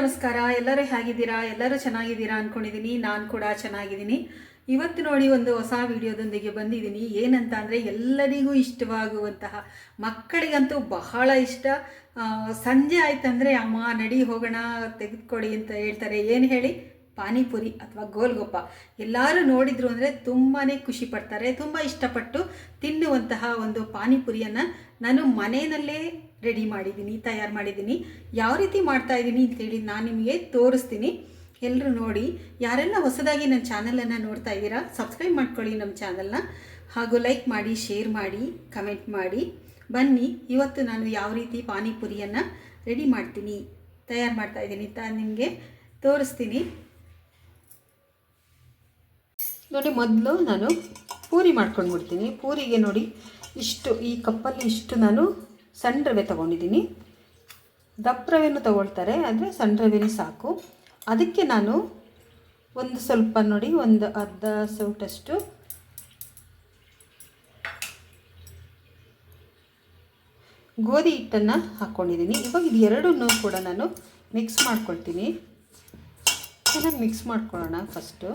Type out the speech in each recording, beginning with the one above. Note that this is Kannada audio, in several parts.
ನಮಸ್ಕಾರ. ಎಲ್ಲರೂ ಹೇಗಿದ್ದೀರಾ? ಎಲ್ಲರೂ ಚೆನ್ನಾಗಿದ್ದೀರಾ ಅಂದ್ಕೊಂಡಿದ್ದೀನಿ. ನಾನು ಕೂಡ ಚೆನ್ನಾಗಿದ್ದೀನಿ. ಇವತ್ತು ನೋಡಿ ಒಂದು ಹೊಸ ವಿಡಿಯೋದೊಂದಿಗೆ ಬಂದಿದ್ದೀನಿ. ಏನಂತ ಅಂದರೆ ಎಲ್ಲರಿಗೂ ಇಷ್ಟವಾಗುವಂತಹ, ಮಕ್ಕಳಿಗಂತೂ ಬಹಳ ಇಷ್ಟ. ಸಂಜೆ ಆಯ್ತಂದರೆ ಅಮ್ಮ ನಡಿ ಹೋಗೋಣ ತೆಗೆದುಕೊಡಿ ಅಂತ ಹೇಳ್ತಾರೆ. ಏನು ಹೇಳಿ? ಪಾನಿಪುರಿ ಅಥವಾ ಗೋಲ್ಗಪ್ಪ. ಎಲ್ಲರೂ ನೋಡಿದ್ರು ಅಂದರೆ ತುಂಬಾ ಖುಷಿ ಪಡ್ತಾರೆ. ತುಂಬ ಇಷ್ಟಪಟ್ಟು ತಿನ್ನುವಂತಹ ಒಂದು ಪಾನಿಪುರಿಯನ್ನು ನಾನು ಮನೆಯಲ್ಲೇ ತಯಾರು ಮಾಡಿದ್ದೀನಿ. ಯಾವ ರೀತಿ ಮಾಡ್ತಾಯಿದ್ದೀನಿ ಅಂತೇಳಿ ನಾನು ನಿಮಗೆ ತೋರಿಸ್ತೀನಿ. ಎಲ್ಲರೂ ನೋಡಿ. ಯಾರೆಲ್ಲ ಹೊಸದಾಗಿ ನನ್ನ ಚಾನಲನ್ನು ನೋಡ್ತಾ ಇದ್ದೀರಾ, ಸಬ್ಸ್ಕ್ರೈಬ್ ಮಾಡ್ಕೊಳ್ಳಿ ನಮ್ಮ ಚಾನಲ್ನ. ಹಾಗೂ ಲೈಕ್ ಮಾಡಿ, ಶೇರ್ ಮಾಡಿ, ಕಮೆಂಟ್ ಮಾಡಿ. ಬನ್ನಿ, ಇವತ್ತು ನಾನು ಯಾವ ರೀತಿ ಪಾನಿಪುರಿಯನ್ನು ತಯಾರು ಮಾಡ್ತಾಯಿದ್ದೀನಿ ಅಂತ ನಿಮಗೆ ತೋರಿಸ್ತೀನಿ. ನೋಡಿ, ಮೊದಲು ನಾನು ಪೂರಿ ಮಾಡ್ಕೊಂಡ್ಬಿಡ್ತೀನಿ. ಪೂರಿಗೆ ನೋಡಿ ಈ ಕಪ್ಪಲ್ಲಿ ನಾನು ಸಣ್ಣ ರವೆ ತೊಗೊಂಡಿದ್ದೀನಿ. ದಪ್ಪ ರವೆನೂ ತೊಗೊಳ್ತಾರೆ, ಆದರೆ ಸಣ್ಣ ರವೆನೇ ಸಾಕು. ಅದಕ್ಕೆ ನಾನು ಒಂದು ಅರ್ಧ ಸೌಟಷ್ಟು ಗೋಧಿ ಹಿಟ್ಟನ್ನು ಹಾಕ್ಕೊಂಡಿದ್ದೀನಿ. ಇವಾಗ ಇದು ಎರಡನ್ನೂ ಕೂಡ ನಾನು ಮಿಕ್ಸ್ ಮಾಡ್ಕೊಳ್ತೀನಿ. ಚೆನ್ನಾಗಿ ಮಿಕ್ಸ್ ಮಾಡ್ಕೊಳ್ಳೋಣ. ಫಸ್ಟು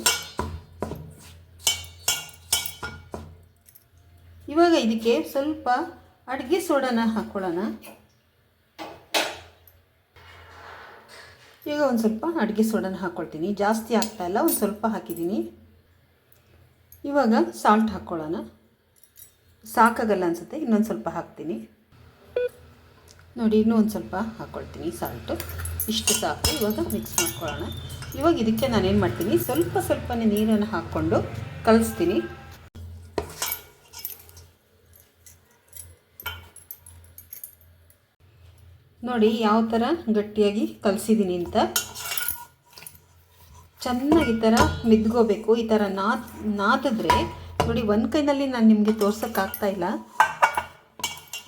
ಇವಾಗ ಇದಕ್ಕೆ ಸ್ವಲ್ಪ ಅಡುಗೆ ಸೋಡಾನ ಹಾಕ್ಕೊಳ್ಳೋಣ. ಈಗ ಒಂದು ಸ್ವಲ್ಪ ಅಡುಗೆ ಸೋಡಾನ ಹಾಕ್ಕೊಳ್ತೀನಿ. ಜಾಸ್ತಿ ಹಾಕ್ತಾಯಿಲ್ಲ, ಒಂದು ಸ್ವಲ್ಪ ಹಾಕಿದ್ದೀನಿ. ಇವಾಗ ಸಾಲ್ಟ್ ಹಾಕ್ಕೊಳ್ಳೋಣ. ಸಾಕಾಗಲ್ಲ ಅನಿಸುತ್ತೆ, ಇನ್ನೊಂದು ಸ್ವಲ್ಪ ಹಾಕ್ತೀನಿ. ನೋಡಿ, ಇನ್ನೂ ಒಂದು ಸ್ವಲ್ಪ ಹಾಕ್ಕೊಳ್ತೀನಿ ಸಾಲ್ಟು. ಇಷ್ಟು ಸಾಕು. ಇವಾಗ ಮಿಕ್ಸ್ ಮಾಡ್ಕೊಳ್ಳೋಣ. ಇವಾಗ ಇದಕ್ಕೆ ನಾನೇನು ಮಾಡ್ತೀನಿ, ಸ್ವಲ್ಪನೇ ನೀರನ್ನು ಹಾಕ್ಕೊಂಡು ಕಲಿಸ್ತೀನಿ. ನೋಡಿ ಯಾವ ಥರ ಗಟ್ಟಿಯಾಗಿ ಕಲಸಿದ್ದೀನಿ ಅಂತ. ಚೆನ್ನಾಗಿ ಈ ಥರ ಮಿದ್ಕೋಬೇಕು. ಈ ಥರ ನಾದಿದ್ರೆ ನೋಡಿ, ಒಂದು ಕೈನಲ್ಲಿ ನಾನು ನಿಮಗೆ ತೋರ್ಸೋಕ್ಕಾಗ್ತಾಯಿಲ್ಲ.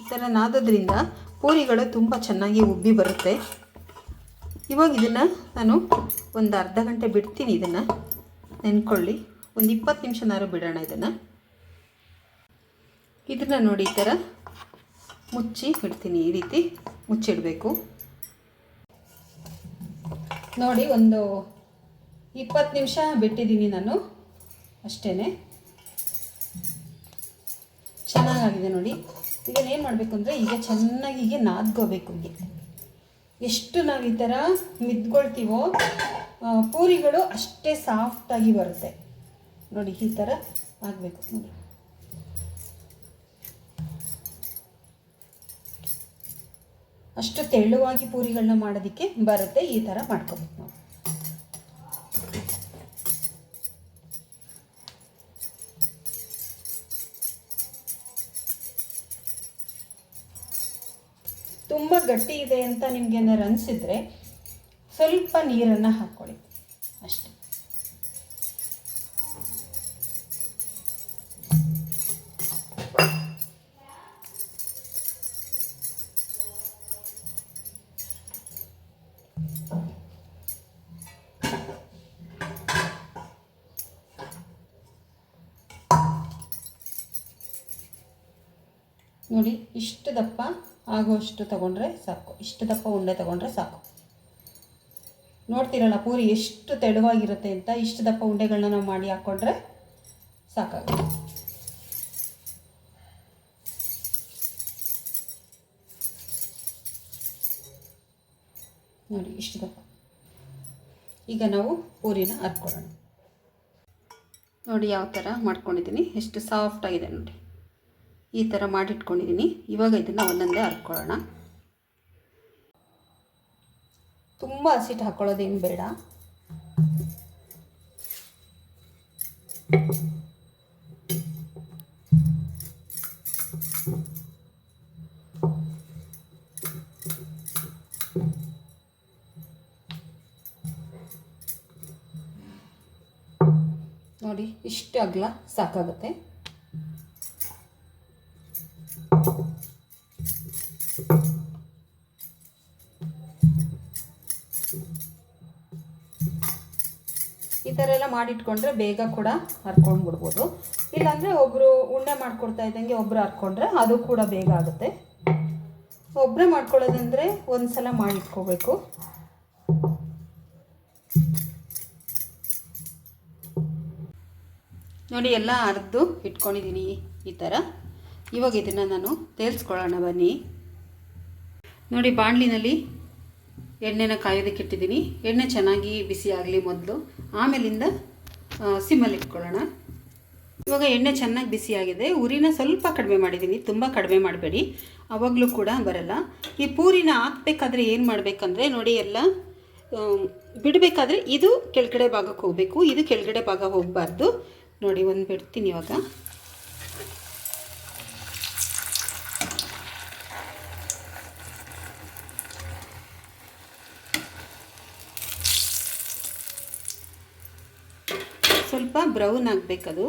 ಈ ಥರ ನಾದೋದ್ರಿಂದ ಪೂರಿಗಳು ತುಂಬ ಚೆನ್ನಾಗಿ ಉಬ್ಬಿ ಬರುತ್ತೆ. ಇವಾಗ ಇದನ್ನು ನಾನು ಒಂದು ಅರ್ಧ ಗಂಟೆ ಬಿಡ್ತೀನಿ. ಇದನ್ನು ನೆನ್ಕೊಳ್ಳಿ. ಒಂದು 20 ನಿಮಿಷನಾದ್ರು ಬಿಡೋಣ. ಇದನ್ನು ನೋಡಿ ಈ ಥರ ಮುಚ್ಚಿ ಇಡ್ತೀನಿ. ಈ ರೀತಿ ಮುಚ್ಚಿಡಬೇಕು. ನೋಡಿ, ಒಂದು 20 ನಿಮಿಷ ಬಿಟ್ಟಿದ್ದೀನಿ ನಾನು ಅಷ್ಟೇ. ಚೆನ್ನಾಗಾಗಿದೆ ನೋಡಿ. ಇದನ್ನೇನು ಮಾಡಬೇಕು ಅಂದರೆ, ಈಗ ಚೆನ್ನಾಗಿ ನಾದ್ಕೋಬೇಕು. ಎಷ್ಟು ನಾವು ಈ ಥರ ಮಿದ್ಕೊಳ್ತೀವೋ ಪೂರಿಗಳು ಅಷ್ಟೇ ಸಾಫ್ಟಾಗಿ ಬರುತ್ತೆ. ನೋಡಿ, ಈ ಥರ ಆಗಬೇಕು. ನೋಡಿ, ಅಷ್ಟು ತೆಳುವಾಗಿ ಪೂರಿಗಳನ್ನ ಮಾಡೋದಕ್ಕೆ ಬರುತ್ತೆ. ಈ ಥರ ಮಾಡ್ಕೋಬೇಕು ನಾವು. ತುಂಬ ಗಟ್ಟಿ ಇದೆ ಅಂತ ನಿಮ್ಗೆ ಏನಾರು ಅನಿಸಿದ್ರೆ ಸ್ವಲ್ಪ ನೀರನ್ನು ಹಾಕ್ಕೊಳ್ಳಿ ಅಷ್ಟೇ. ನೋಡಿ, ಇಷ್ಟು ದಪ್ಪ ಆಗೋಷ್ಟು ತಗೊಂಡ್ರೆ ಸಾಕು. ಇಷ್ಟು ದಪ್ಪ ಉಂಡೆ ತಗೊಂಡ್ರೆ ಸಾಕು. ನೋಡ್ತೀರಲ್ಲ ಪೂರಿ ಎಷ್ಟು ತೆಳುವಾಗಿರುತ್ತೆ ಅಂತ. ಇಷ್ಟು ದಪ್ಪ ಉಂಡೆಗಳನ್ನ ನಾವು ಮಾಡಿ ಹಾಕ್ಕೊಂಡ್ರೆ ಸಾಕಾಗುತ್ತೆ. ನೋಡಿ, ಇಷ್ಟು ದಪ್ಪ. ಈಗ ನಾವು ಪೂರಿನ ಹರ್ಕೊಳ್ಳೋಣ. ನೋಡಿ ಯಾವ ಥರ ಮಾಡ್ಕೊಂಡಿದ್ದೀನಿ. ಎಷ್ಟು ಸಾಫ್ಟಾಗಿದೆ ನೋಡಿ. ಈ ಥರ ಮಾಡಿಟ್ಕೊಂಡಿದ್ದೀನಿ. ಇವಾಗ ಇದನ್ನು ಒಂದೊಂದೇ ಹರ್ಕೊಳ್ಳೋಣ. ತುಂಬ ಹಸಿಟ್ಟು ಹಾಕ್ಕೊಳ್ಳೋದೇನು ಬೇಡ. ನೋಡಿ, ಇಷ್ಟು ಅಗಲ ಸಾಕಾಗುತ್ತೆ. ಈ ಥರ ಎಲ್ಲ ಮಾಡಿಟ್ಕೊಂಡ್ರೆ ಬೇಗ ಕೂಡ ಹರ್ಕೊಂಡ್ಬಿಡ್ಬೋದು. ಇಲ್ಲಾಂದರೆ ಒಬ್ಬರು ಉಂಡೆ ಮಾಡ್ಕೊಡ್ತಾ ಇದ್ದಂಗೆ ಒಬ್ಬರು ಹರ್ಕೊಂಡ್ರೆ ಅದು ಕೂಡ ಬೇಗ ಆಗುತ್ತೆ. ಒಬ್ಬರೇ ಮಾಡ್ಕೊಳ್ಳೋದಂದರೆ ಒಂದು ಸಲ ಮಾಡಿಟ್ಕೋಬೇಕು. ನೋಡಿ ಎಲ್ಲ ಅರ್ದು ಇಟ್ಕೊಂಡಿದ್ದೀನಿ ಈ ಥರ. ಇವಾಗ ಇದನ್ನು ನಾನು ತೇಲ್ಸ್ಕೊಳ್ಳೋಣ ಬನ್ನಿ. ನೋಡಿ ಬಾಣಲಿನಲ್ಲಿ ಎಣ್ಣೆನ ಕಾಯೋದಕ್ಕೆ ಇಟ್ಟಿದ್ದೀನಿ. ಎಣ್ಣೆ ಚೆನ್ನಾಗಿ ಬಿಸಿ ಆಗಲಿ ಮೊದಲು, ಆಮೇಲಿಂದ ಸಿಮ್ಮಲ್ಲಿ ಇಟ್ಕೊಳ್ಳೋಣ. ಇವಾಗ ಎಣ್ಣೆ ಚೆನ್ನಾಗಿ ಬಿಸಿಯಾಗಿದೆ. ಉರಿನ ಸ್ವಲ್ಪ ಕಡಿಮೆ ಮಾಡಿದ್ದೀನಿ, ತುಂಬ ಕಡಿಮೆ ಮಾಡಬೇಡಿ, ಆವಾಗಲೂ ಕೂಡ ಬರಲ್ಲ. ಈ ಪೂರಿನ ಹಾಕಬೇಕಾದ್ರೆ ಏನು ಮಾಡಬೇಕಂದ್ರೆ ನೋಡಿ, ಎಲ್ಲ ಬಿಡಬೇಕಾದ್ರೆ ಇದು ಕೆಳಗಡೆ ಭಾಗಕ್ಕೆ ಹೋಗಬೇಕು, ಇದು ಕೆಳಗಡೆ ಭಾಗ ಹೋಗಬಾರ್ದು. ನೋಡಿ ಒಂದು ಬಿಡ್ತೀನಿ ಇವಾಗ. ಸ್ವಲ್ಪ ಬ್ರೌನ್ ಆಗಬೇಕದು.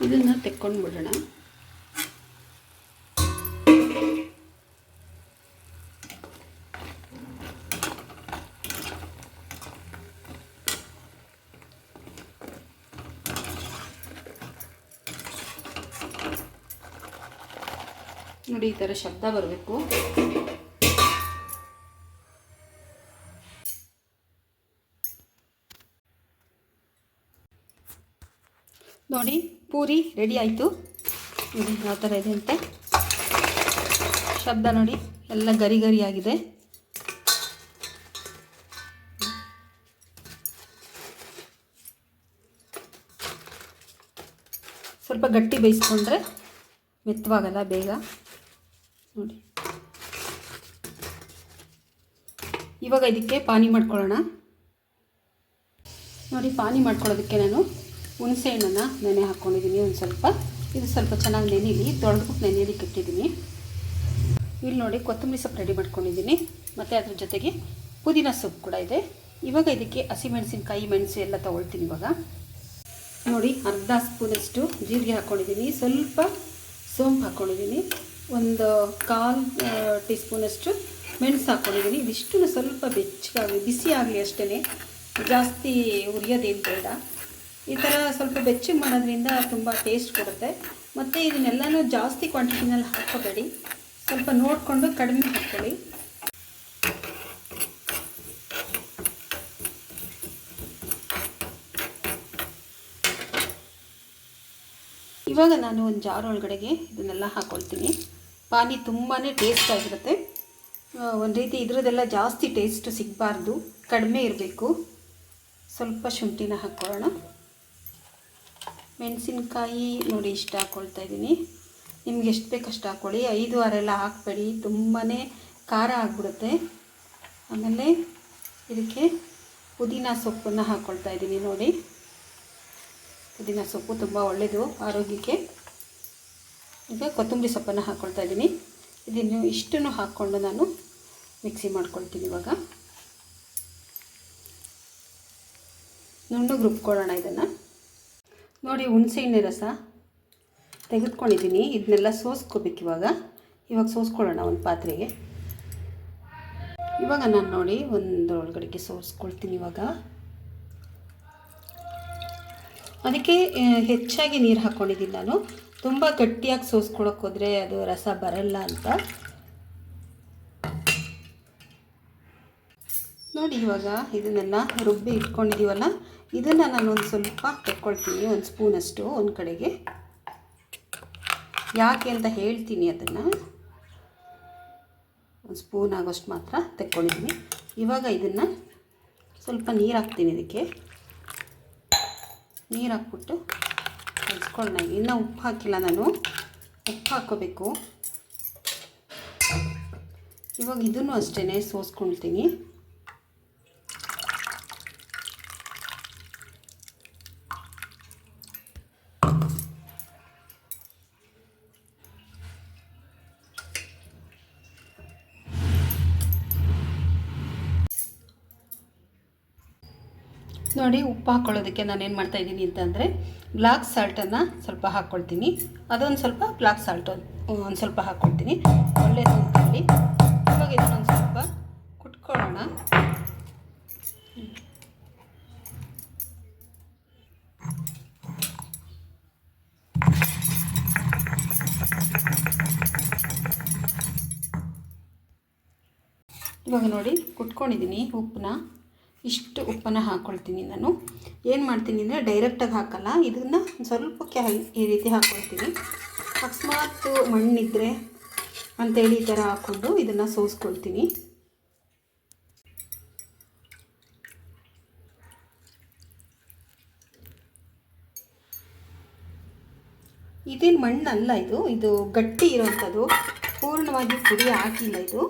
ಇದನ್ನು ತೆಕ್ಕೊಂಡು ಬಿಡೋಣ. ನೋಡಿ ಈ ಥರ ಶಬ್ದ ಬರಬೇಕು. ನೋಡಿ ಪೂರಿ ರೆಡಿ ಆಯಿತು. ನೋಡಿ ಯಾವ ಥರ ಇದೆ ಅಂತ ಶಬ್ದ ನೋಡಿ, ಎಲ್ಲ ಗರಿ ಗರಿ ಆಗಿದೆ. ಸ್ವಲ್ಪ ಗಟ್ಟಿ ಬೇಯಿಸ್ಕೊಂಡ್ರೆ ಮೆತ್ತವಾಗಲ್ಲ ಬೇಗ. ನೋಡಿ ಇವಾಗ ಇದಕ್ಕೆ ಪಾನಿ ಮಾಡ್ಕೊಳ್ಳೋಣ. ನೋಡಿ ಪಾನಿ ಮಾಡ್ಕೊಳ್ಳೋದಕ್ಕೆ ನಾನು ಹುಣಸೆ ಹಣ್ಣನ್ನು ನೆನೆ ಹಾಕ್ಕೊಂಡಿದ್ದೀನಿ ಒಂದು ಸ್ವಲ್ಪ. ಇದು ಸ್ವಲ್ಪ ಚೆನ್ನಾಗಿ ನೆನೀಲಿ, ತೊಳೆದ್ಬಿಟ್ಟು ನೆನೆಯೋದಕ್ಕೆ ಇಟ್ಟಿದ್ದೀನಿ. ಇಲ್ಲಿ ನೋಡಿ ಕೊತ್ತಂಬರಿ ಸೊಪ್ಪು ರೆಡಿ ಮಾಡ್ಕೊಂಡಿದ್ದೀನಿ, ಮತ್ತು ಅದ್ರ ಜೊತೆಗೆ ಪುದೀನ ಸೊಪ್ಪು ಕೂಡ ಇದೆ. ಇವಾಗ ಇದಕ್ಕೆ ಹಸಿಮೆಣಸಿನಕಾಯಿ, ಮೆಣಸು ಎಲ್ಲ ತೊಗೊಳ್ತೀನಿ. ಇವಾಗ ನೋಡಿ ಅರ್ಧ ಸ್ಪೂನಷ್ಟು ಜೀರಿಗೆ ಹಾಕ್ಕೊಂಡಿದ್ದೀನಿ, ಸ್ವಲ್ಪ ಸೋಂಪು ಹಾಕ್ಕೊಂಡಿದ್ದೀನಿ, ಒಂದು 1/4 ಟೀ ಸ್ಪೂನಷ್ಟು ಮೆಣಸು ಹಾಕ್ಕೊಂಡಿದ್ದೀನಿ. ಇದಿಷ್ಟು ಸ್ವಲ್ಪ ಬೆಚ್ಚಗಾಗಿ ಬಿಸಿ ಆಗಲಿ ಅಷ್ಟೇ, ಜಾಸ್ತಿ ಉರಿಯೋದೇನು ಬೇಡ. ಈ ಥರ ಸ್ವಲ್ಪ ಬೆಚ್ಚಗೆ ಮಾಡೋದ್ರಿಂದ ತುಂಬ ಟೇಸ್ಟ್ ಕೊಡುತ್ತೆ. ಮತ್ತು ಇದನ್ನೆಲ್ಲನೂ ಜಾಸ್ತಿ ಕ್ವಾಂಟಿಟಿನಲ್ಲಿ ಹಾಕೋಬೇಡಿ, ಸ್ವಲ್ಪ ನೋಡಿಕೊಂಡು ಕಡಿಮೆ ಹಾಕ್ಕೊಳ್ಳಿ. ಇವಾಗ ನಾನು ಒಂದು ಜಾರ್ ಒಳಗಡೆಗೆ ಇದನ್ನೆಲ್ಲ ಹಾಕ್ಕೊಳ್ತೀನಿ. ಪಾನಿ ತುಂಬಾ ಟೇಸ್ಟ್ ಆಗಿರುತ್ತೆ. ಒಂದು ರೀತಿ ಇದ್ರದ್ದೆಲ್ಲ ಜಾಸ್ತಿ ಟೇಸ್ಟ್ ಸಿಗಬಾರ್ದು, ಕಡಿಮೆ ಇರಬೇಕು. ಸ್ವಲ್ಪ ಶುಂಠಿನ ಹಾಕ್ಕೊಳ್ಳೋಣ. ಮೆಣಸಿನ್ಕಾಯಿ ನೋಡಿ ಇಷ್ಟು ಹಾಕ್ಕೊಳ್ತಾ ಇದ್ದೀನಿ. ನಿಮ್ಗೆ ಎಷ್ಟು ಬೇಕು ಅಷ್ಟು ಹಾಕ್ಕೊಳ್ಳಿ, 5-6 ಎಲ್ಲ ಹಾಕಬೇಡಿ, ತುಂಬಾ ಖಾರ ಆಗಿಬಿಡುತ್ತೆ. ಆಮೇಲೆ ಇದಕ್ಕೆ ಪುದೀನ ಸೊಪ್ಪನ್ನು ಹಾಕ್ಕೊಳ್ತಾ ಇದ್ದೀನಿ. ನೋಡಿ ಪುದೀನ ಸೊಪ್ಪು ತುಂಬ ಒಳ್ಳೆಯದು ಆರೋಗ್ಯಕ್ಕೆ. ಈಗ ಕೊತ್ತಂಬರಿ ಸೊಪ್ಪನ್ನು ಹಾಕ್ಕೊಳ್ತಾ ಇದ್ದೀನಿ. ಇದನ್ನು ಇಷ್ಟನ್ನು ಹಾಕ್ಕೊಂಡು ನಾನು ಮಿಕ್ಸಿ ಮಾಡ್ಕೊಳ್ತೀನಿ. ಇವಾಗ ನುಣ್ಣಗೆ ರುಬ್ಕೊಳ್ಳೋಣ ಇದನ್ನು. ನೋಡಿ ಹುಣಸೆಹಣ್ಣೆ ರಸ ತೆಗೆದುಕೊಂಡಿದ್ದೀನಿ, ಇದನ್ನೆಲ್ಲ ಸೋಸ್ಕೋಬೇಕು. ಇವಾಗ ಸೋಸ್ಕೊಳ್ಳೋಣ ಒಂದು ಪಾತ್ರೆಗೆ. ಇವಾಗ ನಾನು ನೋಡಿ ಒಂದೊಳಗಡೆಗೆ ಸೋಸ್ಕೊಳ್ತೀನಿ. ಇವಾಗ ಅದಕ್ಕೆ ಹೆಚ್ಚಾಗಿ ನೀರು ಹಾಕ್ಕೊಂಡಿದ್ದೀನಿ ನಾನು. ತುಂಬ ಗಟ್ಟಿಯಾಗಿ ಸೋಸ್ಕೊಳ್ಳೋಕೆ ಹೋದರೆ ಅದು ರಸ ಬರಲ್ಲ ಅಂತ. ನೋಡಿ ಇವಾಗ ಇದನ್ನೆಲ್ಲ ರುಬ್ಬಿ ಇಟ್ಕೊಂಡಿದ್ದೀವಲ್ಲ, ಇದನ್ನು ನಾನು ಒಂದು ಸ್ವಲ್ಪ ತೆಕ್ಕೊಳ್ತೀನಿ, ಒಂದು ಸ್ಪೂನಷ್ಟು ಒಂದು ಕಡೆಗೆ. ಯಾಕೆ ಅಂತ ಹೇಳ್ತೀನಿ. ಅದನ್ನು ಒಂದು ಸ್ಪೂನ್ ಆಗೋಷ್ಟು ಮಾತ್ರ ತೆಕ್ಕೊಂಡಿದ್ದೀನಿ. ಇವಾಗ ಇದನ್ನು ಸ್ವಲ್ಪ ನೀರು ಹಾಕ್ತೀನಿ. ಇದಕ್ಕೆ ನೀರು ಹಾಕ್ಬಿಟ್ಟು ಕಲಿಸ್ಕೊಳ್ಳೋಣ. ಇನ್ನೂ ಉಪ್ಪು ಹಾಕಿಲ್ಲ ನಾನು, ಉಪ್ಪು ಹಾಕ್ಕೋಬೇಕು. ಇವಾಗ ಇದನ್ನು ಅಷ್ಟೇ ಸೋಸ್ಕೊಳ್ತೀನಿ. ನೋಡಿ, ಉಪ್ಪು ಹಾಕ್ಕೊಳ್ಳೋದಕ್ಕೆ ನಾನೇನು ಮಾಡ್ತಾಯಿದ್ದೀನಿ ಅಂತಂದರೆ ಬ್ಲ್ಯಾಕ್ ಸಾಲ್ಟನ್ನು ಸ್ವಲ್ಪ ಹಾಕ್ಕೊಳ್ತೀನಿ. ಅದೊಂದು ಸ್ವಲ್ಪ ಬ್ಲ್ಯಾಕ್ ಸಾಲ್ಟ್ ಒಂದು ಸ್ವಲ್ಪ ಹಾಕ್ಕೊಳ್ತೀನಿ, ಒಳ್ಳೆಯದು ಅಂತೇಳಿ. ಇವಾಗ ಇದನ್ನೊಂದು ಸ್ವಲ್ಪ ಕುಟ್ಕೊಳ್ಳೋಣ. ಇವಾಗ ನೋಡಿ ಕುಟ್ಕೊಂಡಿದ್ದೀನಿ ಉಪ್ಪನ್ನ. ಇಷ್ಟು ಉಪ್ಪನ್ನು ಹಾಕ್ಕೊಳ್ತೀನಿ ನಾನು. ಏನು ಮಾಡ್ತೀನಿ ಅಂದರೆ ಡೈರೆಕ್ಟಾಗಿ ಹಾಕಲ್ಲ, ಇದನ್ನು ಸ್ವಲ್ಪಕ್ಕೆ ಈ ರೀತಿ ಹಾಕ್ಕೊಳ್ತೀನಿ. ಅಕಸ್ಮಾತ್ ಮಣ್ಣಿದ್ದರೆ ಅಂಥೇಳಿ ಈ ಥರ ಹಾಕ್ಕೊಂಡು ಇದನ್ನು ಸೋಸ್ಕೊಳ್ತೀನಿ. ಇದೇನು ಮಣ್ಣಲ್ಲ, ಇದು ಗಟ್ಟಿ ಇರೋವಂಥದ್ದು, ಪೂರ್ಣವಾಗಿ ಪುಡಿ ಹಾಕಿಲ್ಲ. ಇದು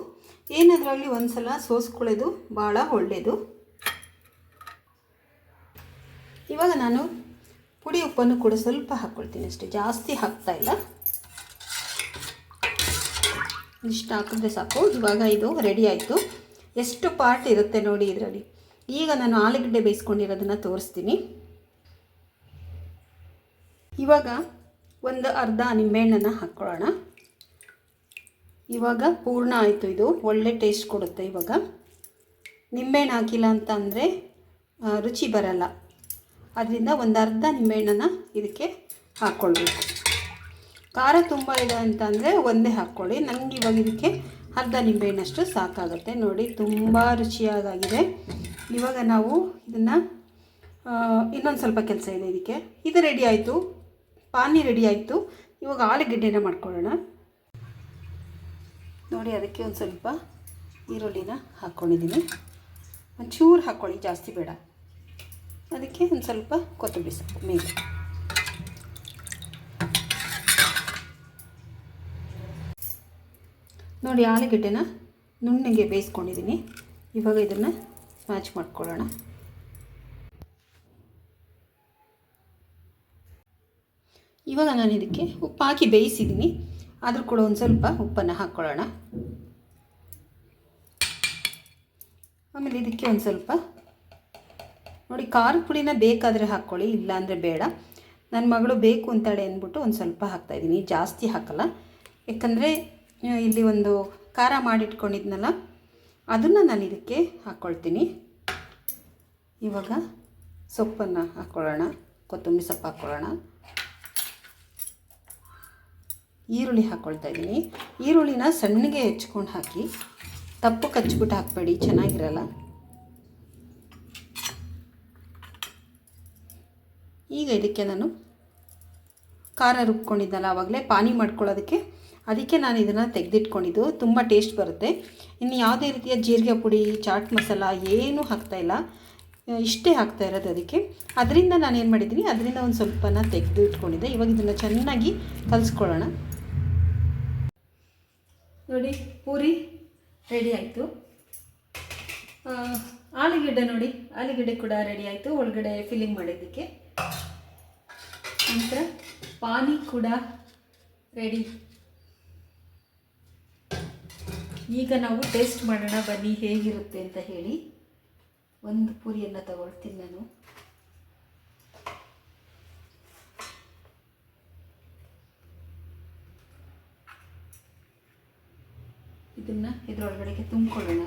ಏನದರಲ್ಲಿ ಒಂದು ಸಲ ಸೋಸ್ಕೊಳ್ಳೋದು ಭಾಳ ಒಳ್ಳೆಯದು. ಇವಾಗ ನಾನು ಪುಡಿ ಉಪ್ಪನ್ನು ಕೂಡ ಸ್ವಲ್ಪ ಹಾಕ್ಕೊಳ್ತೀನಿ ಅಷ್ಟೇ, ಜಾಸ್ತಿ ಹಾಕ್ತಾಯಿಲ್ಲ. ಇಷ್ಟು ಹಾಕಿದ್ರೆ ಸಾಕು. ಇವಾಗ ಇದು ರೆಡಿ ಆಯಿತು. ಎಷ್ಟು ಪಾರ್ಟ್ ಇರುತ್ತೆ ನೋಡಿ ಇದರಲ್ಲಿ. ಈಗ ನಾನು ಆಲೂಗಡ್ಡೆ ಬೇಯಿಸ್ಕೊಂಡಿರೋದನ್ನು ತೋರಿಸ್ತೀನಿ. ಇವಾಗ ಒಂದು ಅರ್ಧ ನಿಂಬೆಹಣ್ಣನ್ನು ಹಾಕ್ಕೊಳ್ಳೋಣ. ಇವಾಗ ಪೂರ್ಣ ಆಯಿತು. ಇದು ಒಳ್ಳೆ ಟೇಸ್ಟ್ ಕೊಡುತ್ತೆ. ಇವಾಗ ನಿಂಬೆಹಣ್ಣು ಹಾಕಿಲ್ಲ ಅಂತ ಅಂದರೆ ರುಚಿ ಬರಲ್ಲ. ಅದರಿಂದ ಒಂದು ಅರ್ಧ ನಿಂಬೆಹಣ್ಣನ್ನು ಇದಕ್ಕೆ ಹಾಕ್ಕೊಳ್ಬೇಕು. ಖಾರ ತುಂಬ ಇದೆ ಅಂತಂದರೆ ಒಂದೇ ಹಾಕ್ಕೊಳ್ಳಿ. ನನಗೆ ಇವಾಗ ಇದಕ್ಕೆ ಅರ್ಧ ನಿಂಬೆಹಣ್ಣಷ್ಟು ಸಾಕಾಗುತ್ತೆ. ನೋಡಿ, ತುಂಬ ರುಚಿಯಾಗಿದೆ. ಇವಾಗ ನಾವು ಇದನ್ನು ಇನ್ನೊಂದು ಸ್ವಲ್ಪ ಕೆಲಸ ಇದೆ ಇದಕ್ಕೆ. ಇದು ರೆಡಿ ಆಯಿತು, ಪಾನಿ ರೆಡಿ ಆಯಿತು. ಇವಾಗ ಆಲೂಗಡ್ಡೆನ ಮಾಡ್ಕೊಳ್ಳೋಣ. ನೋಡಿ, ಅದಕ್ಕೆ ಒಂದು ಸ್ವಲ್ಪ ಈರುಳ್ಳಿನ ಹಾಕ್ಕೊಂಡಿದ್ದೀನಿ. ಒಂಚೂರು ಹಾಕ್ಕೊಳ್ಳಿ, ಜಾಸ್ತಿ ಬೇಡ. ಅದಕ್ಕೆ ಒಂದು ಸ್ವಲ್ಪ ಕೊತ್ತಂಬರಿ ಸೊಪ್ಪು ಮೇಲೆ. ನೋಡಿ, ಆಲೂಗಡ್ಡೆನ ನುಣ್ಣಗೆ ಬೇಯಿಸ್ಕೊಂಡಿದ್ದೀನಿ. ಇವಾಗ ಇದನ್ನು ಸ್ಮ್ಯಾಚ್ ಮಾಡ್ಕೊಳ್ಳೋಣ. ಇವಾಗ ನಾನು ಇದಕ್ಕೆ ಉಪ್ಪು ಹಾಕಿ ಬೇಯಿಸಿದ್ದೀನಿ, ಆದರೂ ಕೂಡ ಒಂದು ಸ್ವಲ್ಪ ಉಪ್ಪನ್ನು ಹಾಕ್ಕೊಳ್ಳೋಣ. ಆಮೇಲೆ ಇದಕ್ಕೆ ಒಂದು ಸ್ವಲ್ಪ ನೋಡಿ, ಖಾರದ ಪುಡಿನ ಬೇಕಾದರೆ ಹಾಕ್ಕೊಳ್ಳಿ, ಇಲ್ಲಾಂದರೆ ಬೇಡ. ನನ್ನ ಮಗಳು ಬೇಕು ಅಂತಾಳೆ ಅಂದ್ಬಿಟ್ಟು ಒಂದು ಸ್ವಲ್ಪ ಹಾಕ್ತಾಯಿದ್ದೀನಿ, ಜಾಸ್ತಿ ಹಾಕಲ್ಲ. ಯಾಕಂದರೆ ಇಲ್ಲಿ ಒಂದು ಖಾರ ಮಾಡಿಟ್ಕೊಂಡಿದ್ನಲ್ಲ, ಅದನ್ನು ನಾನು ಇದಕ್ಕೆ ಹಾಕ್ಕೊಳ್ತೀನಿ. ಇವಾಗ ಸೊಪ್ಪನ್ನು ಹಾಕ್ಕೊಳ್ಳೋಣ, ಕೊತ್ತಂಬರಿ ಸೊಪ್ಪು ಹಾಕ್ಕೊಳ್ಳೋಣ. ಈರುಳ್ಳಿ ಹಾಕ್ಕೊಳ್ತಾ ಇದ್ದೀನಿ. ಈರುಳ್ಳಿನ ಸಣ್ಣಗೆ ಹೆಚ್ಕೊಂಡು ಹಾಕಿ, ತಪ್ಪು ಕಚ್ಚಿಬಿಟ್ಟು ಹಾಕಬೇಡಿ, ಚೆನ್ನಾಗಿರಲ್ಲ. ಈಗ ಇದಕ್ಕೆ ನಾನು ಖಾರ ರುಬ್ಕೊಂಡಿದ್ದಲ್ಲ ಆವಾಗಲೇ ಪಾನಿ ಮಾಡ್ಕೊಳ್ಳೋದಕ್ಕೆ, ಅದಕ್ಕೆ ನಾನು ಇದನ್ನು ತೆಗೆದಿಟ್ಕೊಂಡಿದ್ದು. ತುಂಬ ಟೇಸ್ಟ್ ಬರುತ್ತೆ. ಇನ್ನು ಯಾವುದೇ ರೀತಿಯ ಜೀರಿಗೆ ಪುಡಿ, ಚಾಟ್ ಮಸಾಲ ಏನೂ ಹಾಕ್ತಾಯಿಲ್ಲ, ಇಷ್ಟೇ ಹಾಕ್ತಾ ಇರೋದು ಅದಕ್ಕೆ. ಅದರಿಂದ ನಾನು ಏನು ಮಾಡಿದ್ದೀನಿ, ಅದರಿಂದ ಒಂದು ಸ್ವಲ್ಪನ ತೆಗೆದು ಇಟ್ಕೊಂಡಿದ್ದೆ. ಇವಾಗ ಇದನ್ನು ಚೆನ್ನಾಗಿ ಕಲಿಸ್ಕೊಳ್ಳೋಣ. ನೋಡಿ, ಪೂರಿ ರೆಡಿ ಆಯಿತು. ಆಲೂಗಡ್ಡೆ ನೋಡಿ, ಆಲೂಗಡ್ಡೆ ಕೂಡ ರೆಡಿ ಆಯಿತು ಒಳಗಡೆ ಫಿಲ್ಲಿಂಗ್ ಮಾಡೋದಕ್ಕೆ. ನಂತರ ಪಾನಿ ಕೂಡ ರೆಡಿ. ಈಗ ನಾವು ಟೇಸ್ಟ್ ಮಾಡೋಣ ಬನ್ನಿ ಹೇಗಿರುತ್ತೆ ಅಂತ ಹೇಳಿ. ಒಂದು ಪೂರಿಯನ್ನು ತಗೊಳ್ತೀನಿ ನಾನು. ಇದನ್ನು ಇದರೊಳಗಡೆಗೆ ತುಂಬಿಕೊಳ್ಳೋಣ.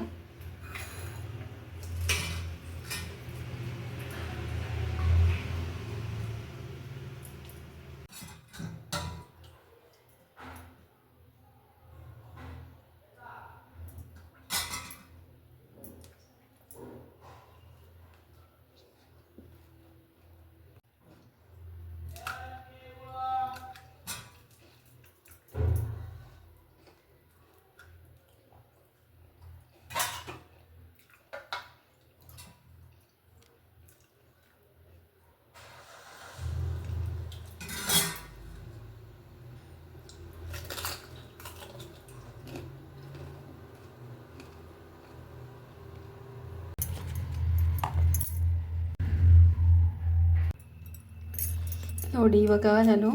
ನೋಡಿ, ಇವಾಗ ನಾನು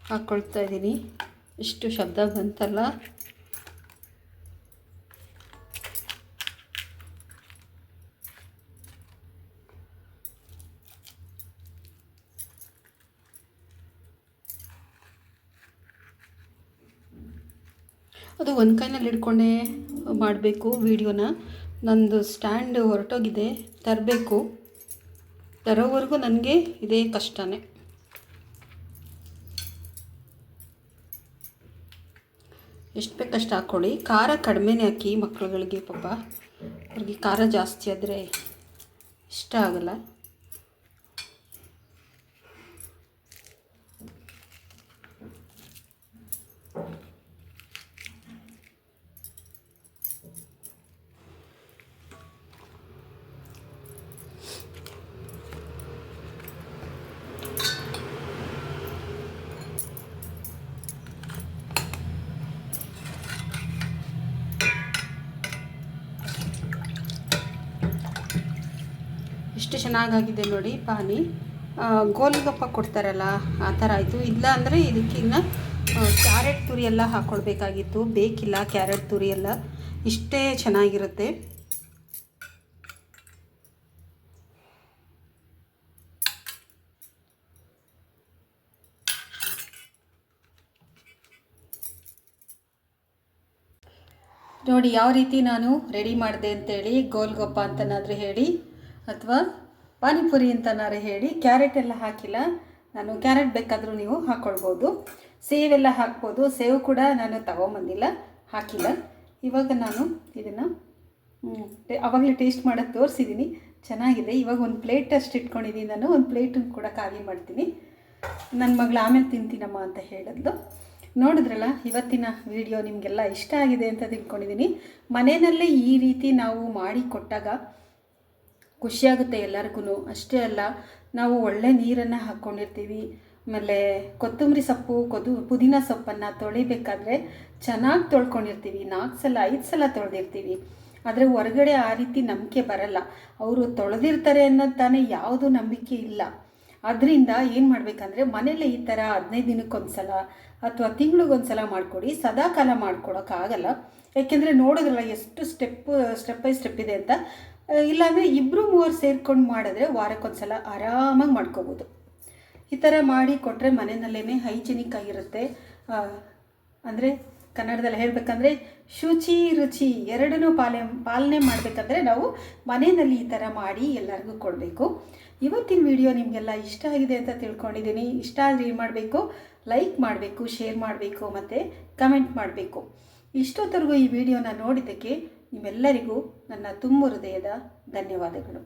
ಹಾಕ್ಕೊಳ್ತಾ ಇದ್ದೀನಿ. ಎಷ್ಟು ಶಬ್ದ ಬಂತಲ್ಲ. ಅದು ಒಂದು ಕೈನಲ್ಲಿ ಹಿಡ್ಕೊಂಡೇ ಮಾಡಬೇಕು ವಿಡಿಯೋನ. ನಂದು ಸ್ಟ್ಯಾಂಡ್ ಹೊರಟೋಗಿದೆ, ತರಬೇಕು. ತರೋವರೆಗೂ ನನಗೆ ಇದೇ ಕಷ್ಟನೇ. ಎಷ್ಟು ಬೇಕಷ್ಟು ಹಾಕ್ಕೊಳ್ಳಿ. ಖಾರ ಕಡಿಮೆನೇ ಹಾಕಿ ಮಕ್ಕಳುಗಳಿಗೆ, ಪಾಪ ಅವ್ರಿಗೆ ಖಾರ ಜಾಸ್ತಿ ಆದರೆ ಇಷ್ಟ ಆಗಲ್ಲ. ಎಷ್ಟು ಚೆನ್ನಾಗಾಗಿದೆ ನೋಡಿ ಪಾನಿ. ಗೋಲ್ಗಪ್ಪ ಕೊಡ್ತಾರಲ್ಲ ಆ ಥರ ಆಯಿತು. ಇಲ್ಲ ಅಂದರೆ ಇದಕ್ಕಿನ್ನ ಕ್ಯಾರೆಟ್ ತುರಿ ಎಲ್ಲ ಹಾಕ್ಕೊಳ್ಬೇಕಾಗಿತ್ತು. ಬೇಕಿಲ್ಲ ಕ್ಯಾರೆಟ್ ತುರಿ ಎಲ್ಲ, ಇಷ್ಟೇ ಚೆನ್ನಾಗಿರುತ್ತೆ. ನೋಡಿ ಯಾವ ರೀತಿ ನಾನು ರೆಡಿ ಮಾಡಿದೆ ಅಂತೇಳಿ. ಗೋಲ್ಗಪ್ಪ ಅಂತನಾದರೂ ಹೇಳಿ ಅಥವಾ ಪಾನಿಪುರಿ ಅಂತನಾರು ಹೇಳಿ. ಕ್ಯಾರೆಟ್ ಎಲ್ಲ ಹಾಕಿಲ್ಲ ನಾನು. ಕ್ಯಾರೆಟ್ ಬೇಕಾದರೂ ನೀವು ಹಾಕ್ಕೊಳ್ಬೋದು, ಸೇವೆಲ್ಲ ಹಾಕ್ಬೋದು. ಸೇವು ಕೂಡ ನಾನು ತಗೊಂಬಂದಿಲ್ಲ, ಹಾಕಿಲ್ಲ. ಇವಾಗ ನಾನು ಇದನ್ನು ಆವಾಗಲೇ ಟೇಸ್ಟ್ ಮಾಡೋಕ್ಕೆ ತೋರಿಸಿದ್ದೀನಿ, ಚೆನ್ನಾಗಿದೆ. ಇವಾಗ ಒಂದು ಪ್ಲೇಟ್ ಅಷ್ಟು ಇಟ್ಕೊಂಡಿದ್ದೀನಿ ನಾನು. ಒಂದು ಪ್ಲೇಟನ್ನು ಕೂಡ ಖಾಲಿ ಮಾಡ್ತೀನಿ. ನನ್ನ ಮಗಳು ಆಮೇಲೆ ತಿಂತೀನಮ್ಮ ಅಂತ ಹೇಳಿದ್ಲು. ನೋಡಿದ್ರಲ್ಲ, ಇವತ್ತಿನ ವಿಡಿಯೋ ನಿಮಗೆಲ್ಲ ಇಷ್ಟ ಆಗಿದೆ ಅಂತ ತಿಳ್ಕೊಂಡಿದ್ದೀನಿ. ಮನೆಯಲ್ಲೇ ಈ ರೀತಿ ನಾವು ಮಾಡಿ ಕೊಟ್ಟಾಗ ಖುಷಿಯಾಗುತ್ತೆ ಎಲ್ಲರಿಗೂ. ಅಷ್ಟೇ ಅಲ್ಲ, ನಾವು ಒಳ್ಳೆ ನೀರನ್ನು ಹಾಕ್ಕೊಂಡಿರ್ತೀವಿ. ಆಮೇಲೆ ಕೊತ್ತಂಬರಿ ಸೊಪ್ಪು, ಪುದೀನ ಸೊಪ್ಪನ್ನು ತೊಳಿಬೇಕಾದ್ರೆ ಚೆನ್ನಾಗಿ ತೊಳ್ಕೊಂಡಿರ್ತೀವಿ. 4 ಸಲ 5 ಸಲ ತೊಳೆದಿರ್ತೀವಿ. ಆದರೆ ಹೊರಗಡೆ ಆ ರೀತಿ ನಂಬಿಕೆ ಬರಲ್ಲ. ಅವರು ತೊಳೆದಿರ್ತಾರೆ ಅನ್ನೋದು ತಾನೇ ಯಾವುದೂ ನಂಬಿಕೆ ಇಲ್ಲ. ಅದರಿಂದ ಏನು ಮಾಡಬೇಕಂದ್ರೆ ಮನೇಲೆ ಈ ಥರ 15 ದಿನಕ್ಕೊಂದು ಸಲ ಅಥವಾ ತಿಂಗಳಿಗೊಂದು ಮಾಡಿಕೊಡಿ. ಸದಾಕಾಲ ಮಾಡ್ಕೊಡೋಕ್ಕಾಗಲ್ಲ. ಯಾಕೆಂದರೆ ನೋಡಿದ್ರಲ್ಲ ಎಷ್ಟು ಸ್ಟೆಪ್ ಬೈ ಸ್ಟೆಪ್ ಇದೆ ಅಂತ. ಇಲ್ಲಾಂದರೆ 2-3 ಸೇರ್ಕೊಂಡು ಮಾಡಿದ್ರೆ ವಾರಕ್ಕೊಂದು ಸಲ ಆರಾಮಾಗಿ ಮಾಡ್ಕೋಬೋದು. ಈ ಥರ ಮಾಡಿ ಕೊಟ್ಟರೆ ಮನೆಯಲ್ಲೇ ಹೈಜಿನಿಕ್ ಆಗಿರುತ್ತೆ. ಅಂದರೆ ಕನ್ನಡದಲ್ಲಿ ಹೇಳಬೇಕಂದ್ರೆ ಶುಚಿ ರುಚಿ ಎರಡನ್ನೂ ಪಾಲನೆ ಮಾಡಬೇಕಂದ್ರೆ ನಾವು ಮನೆಯಲ್ಲಿ ಈ ಥರ ಮಾಡಿ ಎಲ್ಲರಿಗೂ ಕೊಡಬೇಕು. ಇವತ್ತಿನ ವಿಡಿಯೋ ನಿಮಗೆಲ್ಲ ಇಷ್ಟ ಆಗಿದೆ ಅಂತ ತಿಳ್ಕೊಂಡಿದ್ದೀನಿ. ಇಷ್ಟ ಆದರೆ ಏನು ಮಾಡಬೇಕು, ಲೈಕ್ ಮಾಡಬೇಕು, ಶೇರ್ ಮಾಡಬೇಕು ಮತ್ತು ಕಮೆಂಟ್ ಮಾಡಬೇಕು. ಇಷ್ಟೊತ್ತರೆಗೂ ಈ ವಿಡಿಯೋನ ನೋಡಿದ್ದಕ್ಕೆ ನಿಮ್ಮೆಲ್ಲರಿಗೂ ನನ್ನ ತುಂಬ ಹೃದಯದ ಧನ್ಯವಾದಗಳು.